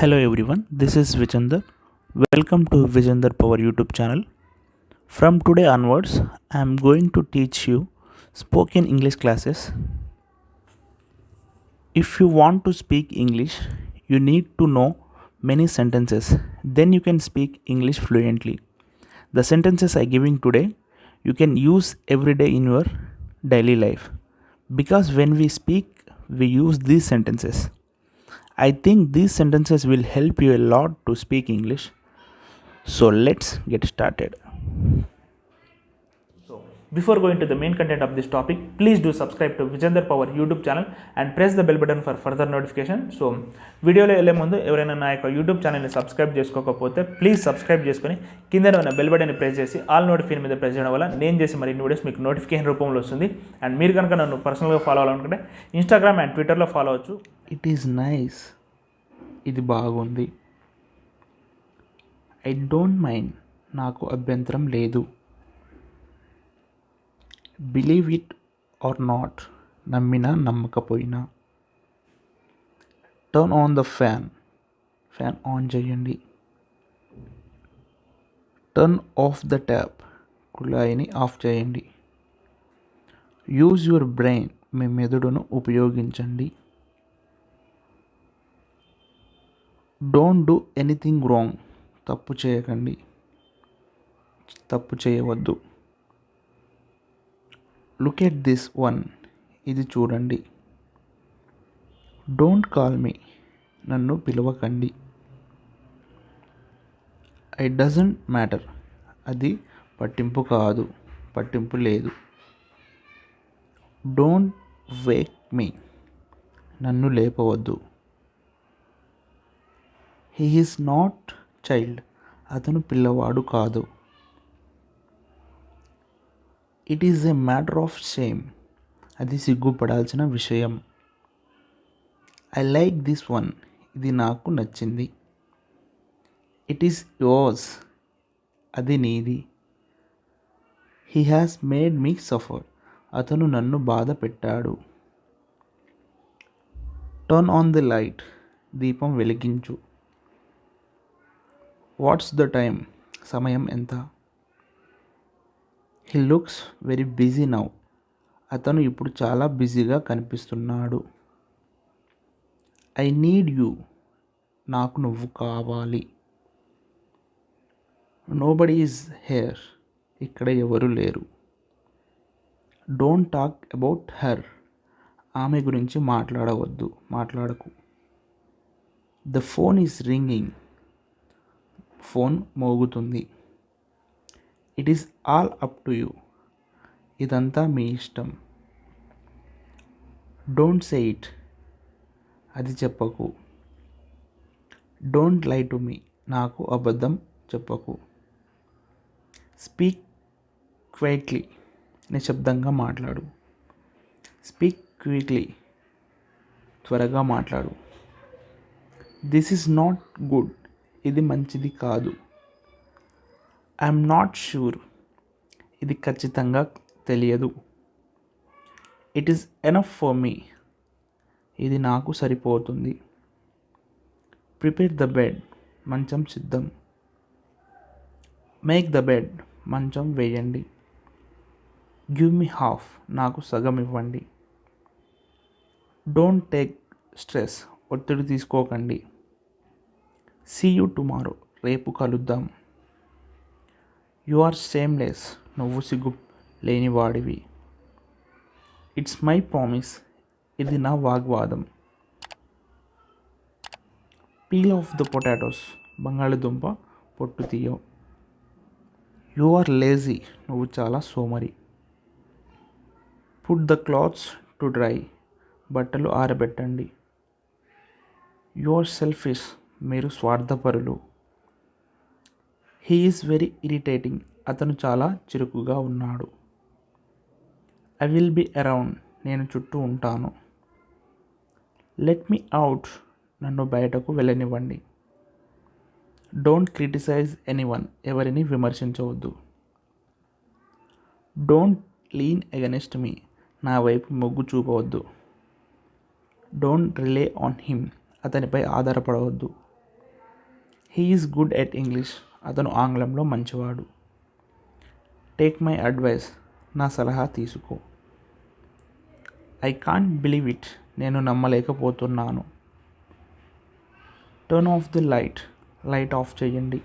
Hello everyone, this is Vijender. Welcome to Vijender Power YouTube channel. From today onwards, I am going to teach you spoken English classes. If you want to speak English, you need to know many sentences. Then you can speak English fluently. The sentences I giving today, you can use every day in your daily life. Because when we speak, we use these sentences. I think these sentences will help you a lot to speak English. So let's get started. So before going to the main content of this topic, please do subscribe to Vijender Power YouTube channel and press the bell button for further notification. So వీడియోలో వెళ్ళే ముందు ఎవరైనా నా యొక్క YouTube ఛానల్ని subscribe చేసుకోకపోతే please subscribe చేసుకొని కింద ఉన్న బెల్ బటన్ని ప్రెస్ చేసి ఆల్ నోటిఫికేషన్ మీద ప్రెస్ చేయడం వల్ల నేను చేసే మరిన్ని వీడియోస్ మీకు నోటిఫికేషన్ రూపంలో వస్తుంది. అండ్ మీరు కనుక నన్ను పర్సనల్గా ఫాలో అవ్వాలనుకుంటే ఇన్స్టాగ్రామ్ అండ్ ట్విట్టర్లో ఫాలో అవ్వచ్చు. ఇట్ ఈస్ నైస్, ఇది బాగుంది. ఐ డోంట్ మైండ్, నాకు అభ్యంతరం లేదు. బిలీవ్ ఇట్ ఆర్ నాట్, నమ్మినా నమ్మకపోయినా. Turn on the fan, fan on చేయండి. టర్న్ ఆఫ్ ద ట్యాప్, కుళాయిని ఆఫ్ చేయండి. యూజ్ యువర్ బ్రెయిన్, మీ మెదడును ఉపయోగించండి. డోంట్ డూ ఎనీథింగ్ రాంగ్, తప్పు చేయకండి, తప్పు చేయవద్దు. లుక్ ఎట్ దిస్ వన్, ఇది చూడండి. డోంట్ కాల్ మీ, నన్ను పిలవకండి. ఐ డజంట్ మ్యాటర్, అది పట్టింపు కాదు, పట్టింపు లేదు. డోంట్ వేక్ మీ, నన్ను లేపవద్దు. హీ ఈజ్ నాట్ చైల్డ్, అతను పిల్లవాడు కాదు. It is a matter of shame, అది సిగ్గుపడాల్సిన విషయం. ఐ లైక్ దిస్ వన్, ఇది నాకు నచ్చింది. ఇట్ ఈస్ యోర్స్, అది నీది. He has made me suffer, అతను నన్ను బాధ పెట్టాడు. టర్న్ ఆన్ ది లైట్, దీపం వెలిగించు. వాట్స్ ద టైమ్, సమయం ఎంత. He looks very busy now, అతను ఇప్పుడు చాలా బిజీగా కనిపిస్తున్నాడు. ఐ నీడ్ యూ, నాకు నువ్వు కావాలి. నోబడీ ఈజ్ హేర్, ఇక్కడ ఎవరు లేరు. డోంట్ టాక్ అబౌట్ హర్, ఆమె గురించి మాట్లాడకు. The phone is ringing, phone మోగుతుంది. It is all up to you, ఇదంతా మీ ఇష్టం. డోంట్ సే ఇట్, అది చెప్పకు. డోంట్ లై టు మీ, నాకు అబద్ధం చెప్పకు. స్పీక్ క్వైట్లీ, నిశ్శబ్దంగా మాట్లాడు. స్పీక్ క్విక్లీ, త్వరగా మాట్లాడు. దిస్ ఈజ్ నాట్ గుడ్, ఇది మంచిది కాదు. ఐఎమ్ నాట్ షూర్, ఇది ఖచ్చితంగా తెలియదు. It is enough for me, ఇది నాకు సరిపోతుంది. ప్రిపేర్ ద బెడ్, మంచం సిద్ధం. మేక్ ద బెడ్, మంచం వేయండి. గివ్ మీ హాఫ్, నాకు సగం ఇవ్వండి. డోంట్ టేక్ స్ట్రెస్, ఒత్తిడి తీసుకోకండి. సీ యూ టుమారో, రేపు కలుద్దాం. యు ఆర్ షేమ్లెస్, నువ్వు సిగ్గు లేనివాడివి. ఇట్స్ మై ప్రామిస్, ఇది నా వాగ్వాదం. పీల్ ఆఫ్ ద పొటాటోస్, బంగాళదుంప పొట్టు తీయవు. యు ఆర్ లేజీ, నువ్వు చాలా సోమరి. Put the clothes to dry, బట్టలు ఆరబెట్టండి. యు ఆర్ సెల్ఫిష్, మీరు స్వార్థపరులు. హీ ఈజ్ వెరీ ఇరిటేటింగ్, అతను చాలా చిరుకుగా ఉన్నాడు. ఐ విల్ బి అరౌండ్, నేను చుట్టూ ఉంటాను. లెట్ మీ అవుట్, నన్ను బయటకు వెళ్ళనివ్వండి. డోంట్ క్రిటిసైజ్ ఎనీవన్, ఎవరిని విమర్శించవద్దు. డోంట్ లీన్ అగెనిస్ట్ మీ, నా వైపు మొగ్గు చూపవద్దు. డోంట్ రిలే ఆన్ హిమ్, అతనిపై ఆధారపడవద్దు. He is good at English. అతను ఆంగ్లంలో మంచివాడు. Take my advice. నా సలహా తీసుకో. I can't believe it. నేను నమ్మలేకపోతున్నాను. Turn off the light. Light off చేయండి.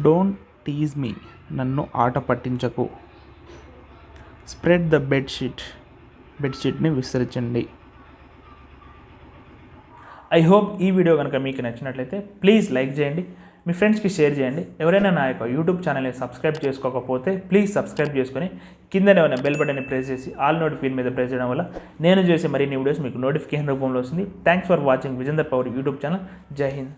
Don't tease me. నన్ను ఆట పట్టించకు. Spread the bedsheet. బెడ్షీట్ని విసరించండి. ఐ హోప్ ఈ వీడియో కనుక మీకు నచ్చినట్లయితే ప్లీజ్ లైక్ చేయండి, మీ ఫ్రెండ్స్కి షేర్ చేయండి. ఎవరైనా నా యొక్క యూట్యూబ్ ఛానల్ని సబ్స్క్రైబ్ చేసుకోకపోతే ప్లీజ్ సబ్స్క్రైబ్ చేసుకొని కిందనే ఉన్న బెల్ బటన్ని ప్రెస్ చేసి ఆల్ నోటిఫికేషన్ మీద ప్రెస్ చేయడం వల్ల నేను చేసే మరిన్ని వీడియోస్ మీకు నోటిఫికేషన్ రూపంలో వస్తుంది. Thanks for watching Vijender power YouTube channel. జై హింద్.